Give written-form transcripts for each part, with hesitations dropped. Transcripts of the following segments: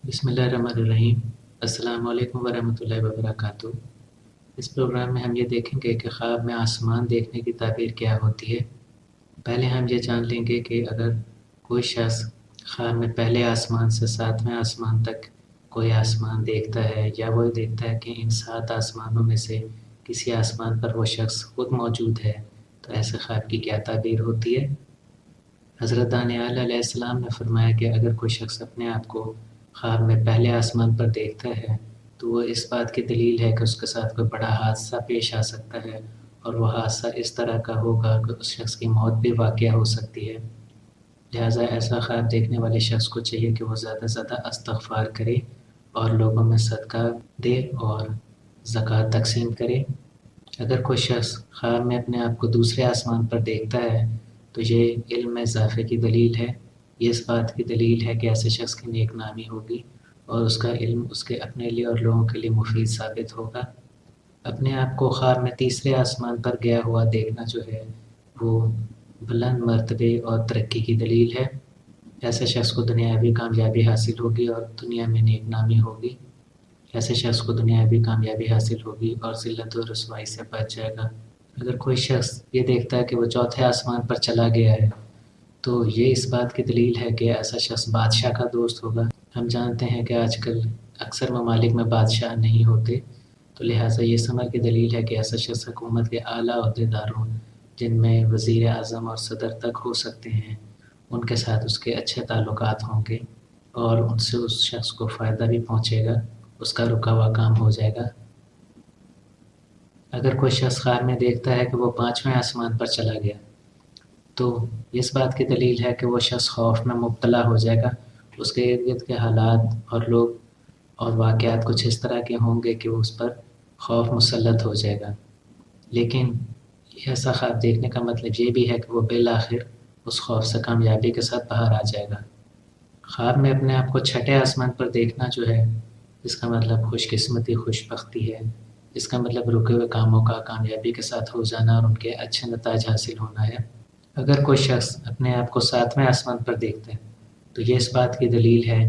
बिस्मिल्लाहिर्रहमानिर्रहीम। अस्सलाम वालेकुम वरहमतुल्लाहि वबरकातुहू। इस प्रोग्राम में हम ये देखेंगे कि ख्वाब में आसमान देखने की ताबीर क्या होती है। पहले हम ये जान लेंगे कि अगर कोई शख्स ख्वाब में पहले आसमान से सातवें आसमान तक कोई आसमान देखता है या वो देखता है कि इन सात आसमानों में से किसी आसमान पर वो शख्स खुद मौजूद है, तो ऐसे ख्वाब की क्या ताबीर होती है। हज़रत दानियाल अलैहिस्सलाम ने फरमाया कि अगर कोई शख्स अपने आप को ख्वाब में पहले आसमान पर देखता है तो वो इस बात की दलील है कि उसके साथ कोई बड़ा हादसा पेश आ सकता है, और वह हादसा इस तरह का होगा कि उस शख्स की मौत भी वाक़या हो सकती है। लिहाजा ऐसा ख्वाब देखने वाले शख्स को चाहिए कि वो ज़्यादा से ज़्यादा इस्तिग़फ़ार करे और लोगों में सदका दे और ज़कात तक़सीम करे। अगर कोई शख्स ख्वाब में अपने आप को दूसरे आसमान पर देखता है तो ये इल्म में इज़ाफ़े की दलील है। ये इस बात की दलील है कि ऐसे शख्स की नेक नामी होगी और उसका इल्म उसके अपने लिए और लोगों के लिए मुफीद साबित होगा। अपने आप को ख्वाब में तीसरे आसमान पर गया हुआ देखना जो है वो बुलंद मर्तबे और तरक्की की दलील है। ऐसे शख्स को दुनियावी कामयाबी हासिल होगी और दुनिया में नेक नामी होगी। ऐसे शख्स को दुनियावी कामयाबी हासिल होगी और ज़िल्लत और रुसवाई से बच जाएगा। अगर कोई शख्स ये देखता है कि वो चौथे आसमान पर चला गया है तो ये इस बात की दलील है कि ऐसा शख्स बादशाह का दोस्त होगा। हम जानते हैं कि आजकल अक्सर ममालिक में बादशाह नहीं होते, तो लिहाजा ये समझ की दलील है कि ऐसा शख्स हुकूमत के आला ओहदेदारों जिनमें वज़ीर आज़म और सदर तक हो सकते हैं उनके साथ उसके अच्छे ताल्लुकात होंगे और उनसे उस शख्स को फ़ायदा भी पहुँचेगा, उसका रुका हुआ काम हो जाएगा। अगर कोई शख्स ख्वाब में देखता है कि वो पाँचवें आसमान पर चला गया तो इस बात की दलील है कि वो शख्स खौफ में मुब्तला हो जाएगा। उसके इर्द-गिर्द के हालात और लोग और वाक़यात कुछ इस तरह के होंगे कि उस पर खौफ मुसल्लत हो जाएगा। लेकिन ऐसा ख्वाब देखने का मतलब ये भी है कि वो बिल-आखिर उस खौफ से कामयाबी के साथ बाहर आ जाएगा। ख्वाब में अपने आप को छठे आसमान पर देखना जो है, इसका मतलब खुशकिस्मती, खुशबख्ती है। इसका मतलब रुके हुए कामों का कामयाबी के साथ हो जाना और उनके अच्छे नताइज हासिल होना है। अगर कोई शख्स अपने आप को सातवें आसमान पर देखता है तो ये इस बात की दलील है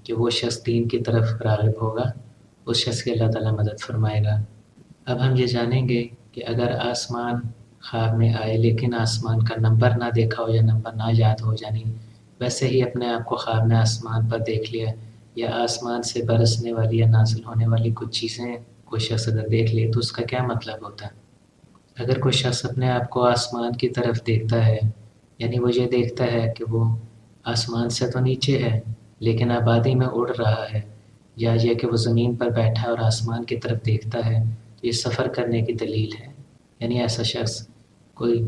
कि वो शख्स दीन की तरफ राग़िब होगा, उस शख्स की अल्लाह ताला मदद फ़रमाएगा। अब हम ये जानेंगे कि अगर आसमान ख्वाब में आए लेकिन आसमान का नंबर ना देखा हो या नंबर ना याद हो, यानी वैसे ही अपने आप को ख्वाब में आसमान पर देख लिया या आसमान से बरसने वाली या नाज़िल होने वाली कुछ चीज़ें कोई शख्स अगर देख ले तो उसका क्या मतलब होता है। अगर कोई शख्स अपने आप को आसमान की तरफ देखता है, यानी वो ये देखता है कि वो आसमान से तो नीचे है लेकिन आबादी में उड़ रहा है, या ये कि वो ज़मीन पर बैठा है और आसमान की तरफ देखता है, तो ये सफ़र करने की दलील है। यानी ऐसा शख्स कोई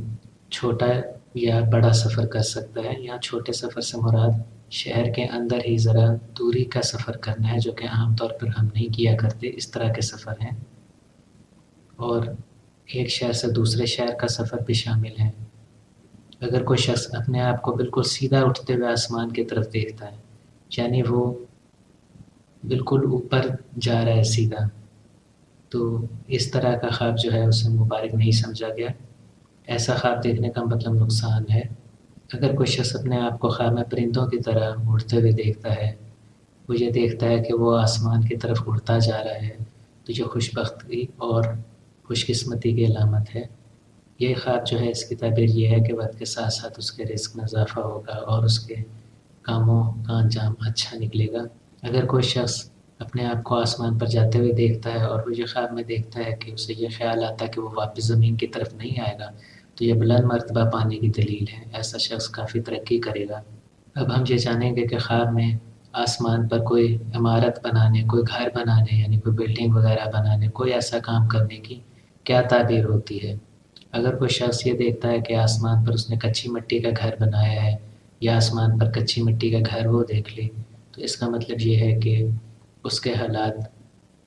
छोटा या बड़ा सफ़र कर सकता है। यहाँ छोटे सफ़र से मुराद शहर के अंदर ही ज़रा दूरी का सफ़र करना है, जो कि आम तौर पर हम नहीं किया करते, इस तरह के सफ़र हैं। और एक शहर से दूसरे शहर का सफ़र भी शामिल है। अगर कोई शख्स अपने आप को बिल्कुल सीधा उठते हुए आसमान की तरफ देखता है, यानी वो बिल्कुल ऊपर जा रहा है सीधा, तो इस तरह का ख्वाब जो है उसे मुबारक नहीं समझा गया। ऐसा ख्वाब देखने का मतलब नुकसान है। अगर कोई शख्स अपने आप को ख्वाब में परिंदों की तरह उड़ते हुए देखता है, वो ये देखता है कि वो आसमान की तरफ उड़ता जा रहा है, तो ये खुशबख्ती और खुशकिस्मती की अलामत है। ये ख्वाब जो है इसकी ताबीर ये है कि वक़्त के साथ साथ उसके रिज़्क में इज़ाफ़ा होगा और उसके कामों का अंजाम अच्छा निकलेगा। अगर कोई शख्स अपने आप को आसमान पर जाते हुए देखता है और वो ये ख्वाब में देखता है कि उसे ये ख़्याल आता है कि वो वापस ज़मीन की तरफ नहीं आएगा, तो ये बुलंद मर्तबा पाने की दलील है। ऐसा शख्स काफ़ी तरक्की करेगा। अब हम ये जानेंगे कि ख्वाब में आसमान पर कोई इमारत बनाने, कोई घर बनाने यानी कोई बिल्डिंग वग़ैरह बनाने, कोई ऐसा काम करने की क्या ताबीर होती है। अगर कोई शख्स ये देखता है कि आसमान पर उसने कच्ची मिट्टी का घर बनाया है या आसमान पर कच्ची मिट्टी का घर वो देख ले, तो इसका मतलब ये है कि उसके हालात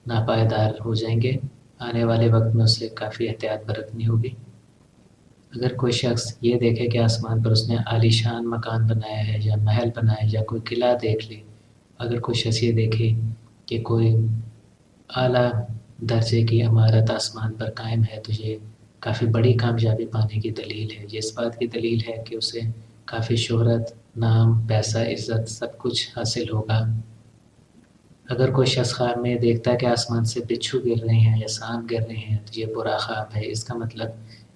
नापायदार हो जाएंगे। आने वाले वक्त में उसे काफ़ी एहतियात बरतनी होगी। अगर कोई शख्स ये देखे कि आसमान पर उसने आलीशान मकान बनाया है या महल बनाया है या कोई किला देख ले, अगर कोई शख्स ये देखे कि कोई आला दर्जे की इमारत आसमान पर कायम है, तो ये काफ़ी बड़ी कामयाबी पाने की दलील है। ये इस बात की दलील है कि उसे काफ़ी शोहरत, नाम, पैसा, इज़्ज़त सब कुछ हासिल होगा। اگر کوئی شخص خواب میں دیکھتا ہے کہ آسمان سے بچھو گر رہے ہیں یا سانپ گر رہے ہیں تو یہ برا خواب ہے، اس کا مطلب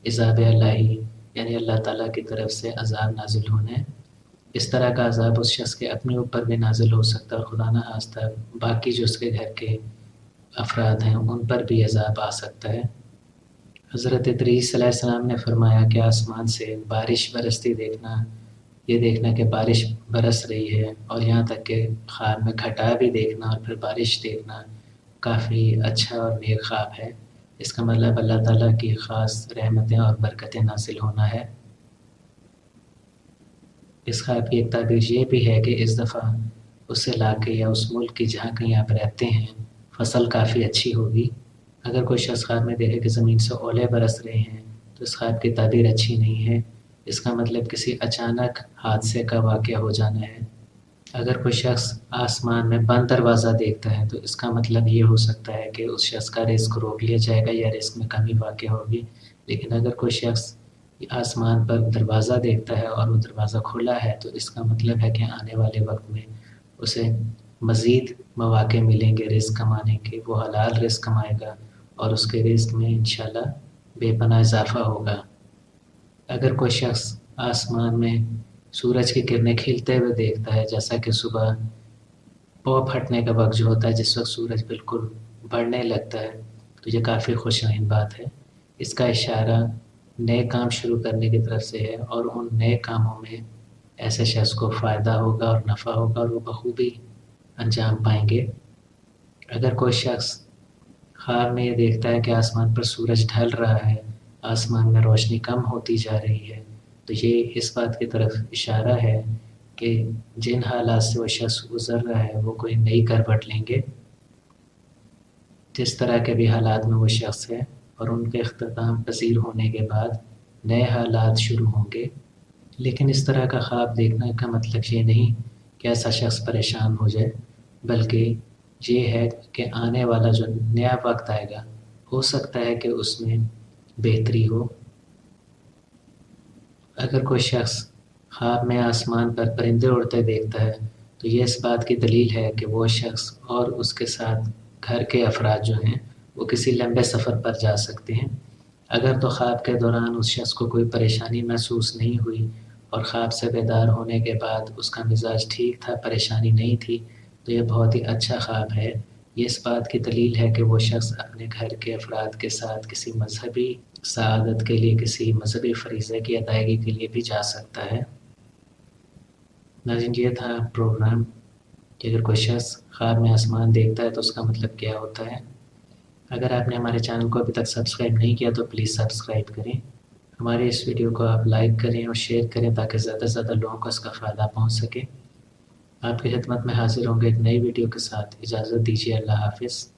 عذاب الہی یعنی اللہ تعالیٰ کی طرف سے عذاب نازل ہونا ہے۔ اس طرح کا عذاب اس شخص کے اپنے اوپر بھی نازل ہو سکتا ہے اور خدا نخواستہ باقی جو اس کے گھر کے افراد ہیں ان پر بھی عذاب آ سکتا ہے۔ حضرت ادریس علیہ السلام نے فرمایا کہ آسمان سے بارش برستی دیکھنا، یہ دیکھنا کہ بارش برس رہی ہے، اور یہاں تک کہ خواب میں گھٹا بھی دیکھنا اور پھر بارش دیکھنا کافی اچھا اور نیک خواب ہے۔ اس کا مطلب اللہ تعالیٰ کی خاص رحمتیں اور برکتیں نازل ہونا ہے۔ اس خواب کی ایک تعبیر یہ بھی ہے کہ اس دفعہ اس علاقے یا اس ملک کی جہاں کہیں آپ رہتے ہیں فصل کافی اچھی ہوگی۔ اگر کوئی شخص خواب میں دیکھے کہ زمین سے اولے برس رہے ہیں تو اس خواب کی تعبیر اچھی نہیں ہے، اس کا مطلب کسی اچانک حادثے کا واقعہ ہو جانا ہے۔ اگر کوئی شخص آسمان میں بند دروازہ دیکھتا ہے تو اس کا مطلب یہ ہو سکتا ہے کہ اس شخص کا رزق روک لیا جائے گا یا رزق میں کمی واقع ہوگی۔ لیکن اگر کوئی شخص آسمان پر دروازہ دیکھتا ہے اور وہ دروازہ کھلا ہے تو اس کا مطلب ہے کہ آنے والے وقت میں اسے مزید مواقع ملیں گے رزق کمانے کے، وہ حلال رزق کمائے گا اور اس کے رزق میں انشاءاللہ بے پناہ اضافہ ہوگا۔ اگر کوئی شخص آسمان میں سورج کی کرنیں کھلتے ہوئے دیکھتا ہے، جیسا کہ صبح پو پھٹنے کا وقت جو ہوتا ہے جس وقت سورج بالکل بڑھنے لگتا ہے، تو یہ کافی خوشائن بات ہے۔ اس کا اشارہ نئے کام شروع کرنے کی طرف سے ہے اور ان نئے کاموں میں ایسے شخص کو فائدہ ہوگا اور نفع ہوگا اور وہ بخوبی انجام پائیں گے۔ اگر کوئی شخص خواب میں یہ دیکھتا ہے کہ آسمان پر سورج ڈھل رہا ہے، آسمان میں روشنی کم ہوتی جا رہی ہے، تو یہ اس بات کی طرف اشارہ ہے کہ جن حالات سے وہ شخص گزر رہا ہے وہ کوئی نئی کروٹ لیں گے۔ جس طرح کے بھی حالات میں وہ شخص ہے اور ان کے اختتام پذیر ہونے کے بعد نئے حالات شروع ہوں گے۔ لیکن اس طرح کا خواب دیکھنے کا مطلب یہ نہیں کہ ایسا شخص پریشان ہو جائے، بلکہ یہ ہے کہ آنے والا جو نیا وقت آئے گا ہو سکتا ہے کہ اس میں بہتری ہو۔ اگر کوئی شخص خواب میں آسمان پر پرندے اڑتے دیکھتا ہے تو یہ اس بات کی دلیل ہے کہ وہ شخص اور اس کے ساتھ گھر کے افراد جو ہیں وہ کسی لمبے سفر پر جا سکتے ہیں۔ اگر تو خواب کے دوران اس شخص کو کوئی پریشانی محسوس نہیں ہوئی اور خواب سے بیدار ہونے کے بعد اس کا مزاج ٹھیک تھا، پریشانی نہیں تھی، تو یہ بہت ہی اچھا خواب ہے۔ یہ اس بات کی دلیل ہے کہ وہ شخص اپنے گھر کے افراد کے ساتھ کسی مذہبی سعادت کے لیے، کسی مذہبی فریضے کی ادائیگی کے لیے بھی جا سکتا ہے۔ ناظرین، یہ تھا پروگرام کہ اگر کوئی شخص خواب میں آسمان دیکھتا ہے تو اس کا مطلب کیا ہوتا ہے۔ اگر آپ نے ہمارے چینل کو ابھی تک سبسکرائب نہیں کیا تو پلیز سبسکرائب کریں، ہمارے اس ویڈیو کو آپ لائک کریں اور شیئر کریں تاکہ زیادہ سے زیادہ لوگوں کو اس کا فائدہ پہنچ سکے۔ آپ کی خدمت میں حاضر ہوں گے ایک نئی ویڈیو کے ساتھ۔ اجازت دیجیے، اللہ حافظ۔